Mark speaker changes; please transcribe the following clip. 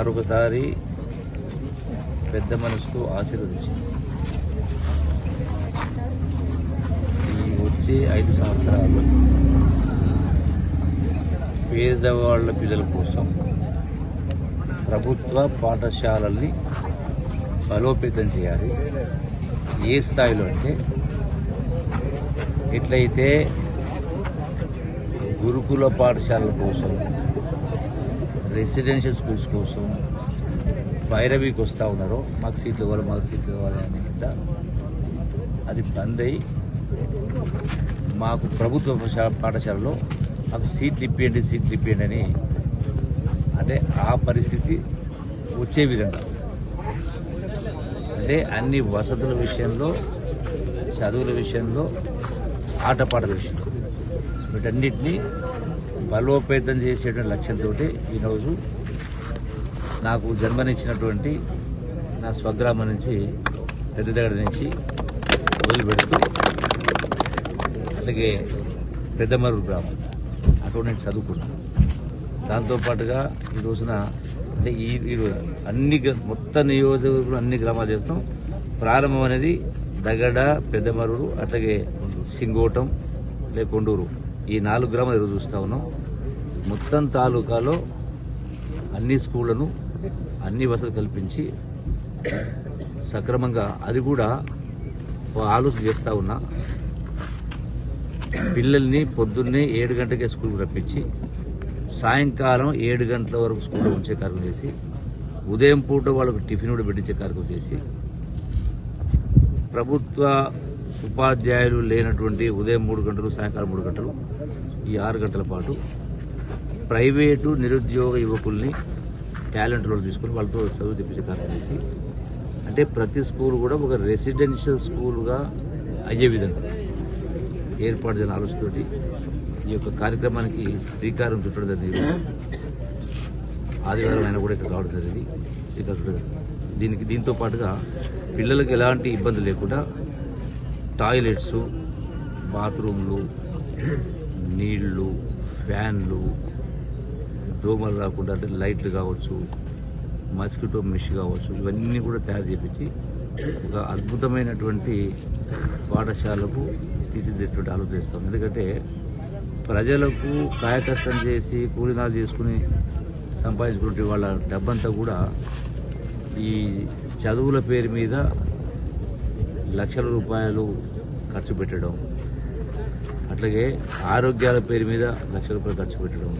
Speaker 1: మరొకసారి పెద్ద మనసుతో ఆశీర్వదించి ఈ వచ్చే 5 సంవత్సరాల్లో పేదవాళ్ల పిల్లల కోసం ప్రభుత్వ పాఠశాలల్ని బలోపేతం చేయాలి. ఏ స్థాయిలో అంటే ఎట్లయితే గురుకుల పాఠశాలల కోసం, రెసిడెన్షియల్ స్కూల్స్ కోసం పైరవీకి వస్తూ ఉన్నారో మాకు సీట్లు కావాలి అనే కింద అది బంద్ అయ్యి మాకు ప్రభుత్వ పాఠశాలలో మాకు సీట్లు ఇప్పియండి అని అంటే ఆ పరిస్థితి వచ్చే విధంగా అంటే అన్ని వసతుల విషయంలో, చదువుల విషయంలో, ఆటపాటల విషయంలో వీటన్నిటినీ బలోపేతం చేసేటువంటి లక్ష్యంతో ఈరోజు నాకు జన్మనిచ్చినటువంటి నా స్వగ్రామం నుంచి పెద్దదగడ నుంచి మొదలుపెడుతూ అలాగే పెద్దమరూరు గ్రామం అక్కడ నేను చదువుకున్నాను. దాంతోపాటుగా ఈ రోజున అంటే ఈ అన్ని మొత్తం నియోజకవర్గంలో అన్ని గ్రామాలు చేస్తాం. ప్రారంభం అనేది దగడ, పెద్దమరూరు, అట్లాగే సింగోటం, లేక కొండూరు ఈ 4 గ్రామాలు ఈరోజు చూస్తూ ఉన్నాం. మొత్తం తాలూకాలో అన్ని స్కూళ్లను అన్ని వసతులు కల్పించి సక్రమంగా అది కూడా ఆలోచన చేస్తూ ఉన్నా. పిల్లల్ని పొద్దున్నే 7 గంటలకే స్కూల్కి రప్పించి సాయంకాలం 7 గంటల వరకు స్కూల్లో ఉంచే కార్యక్రమం చేసి ఉదయం పూట వాళ్ళకు టిఫిన్ కూడా పెట్టించే కార్యక్రమం చేసి ప్రభుత్వ ఉపాధ్యాయులు లేనటువంటి ఉదయం 3 గంటలు, సాయంకాలం 3 గంటలు ఈ 6 గంటల పాటు ప్రైవేటు నిరుద్యోగ యువకుల్ని టాలెంట్ లో తీసుకుని వాళ్ళతో చదువు తెప్పించే కార్యక్రమం చేసి అంటే ప్రతి స్కూల్ కూడా ఒక రెసిడెన్షియల్ స్కూల్గా అయ్యే విధంగా ఏర్పాటు చేసిన ఆలోచనతోటి ఈ యొక్క కార్యక్రమానికి శ్రీకారం చుట్టడం జరిగింది. ఆదివారం అయినా కూడా ఇక్కడ రావడం జరిగింది, శ్రీకారం చుట్టడం. దీంతో పాటుగా పిల్లలకు ఎలాంటి ఇబ్బంది లేకుండా టాయిలెట్స్, బాత్రూమ్లు, నీళ్లు, ఫ్యాన్లు, దోమలు రాకుండా అంటే లైట్లు కావచ్చు, మస్కిటో మెష్ కావచ్చు, ఇవన్నీ కూడా తయారు చేపించి ఒక అద్భుతమైనటువంటి పాఠశాలకు తీర్చిదిద్దేటువంటి ఆలోచిస్తాం. ఎందుకంటే ప్రజలకు కాయకష్టం చేసి కూలీనాలు చేసుకుని సంపాదించుకుంటే వాళ్ళ డబ్బంతా కూడా ఈ చదువుల పేరు మీద లక్షల రూపాయలు ఖర్చు పెట్టడం, అట్లాగే ఆరోగ్యాల పేరు మీద లక్షల రూపాయలు ఖర్చు పెట్టడం,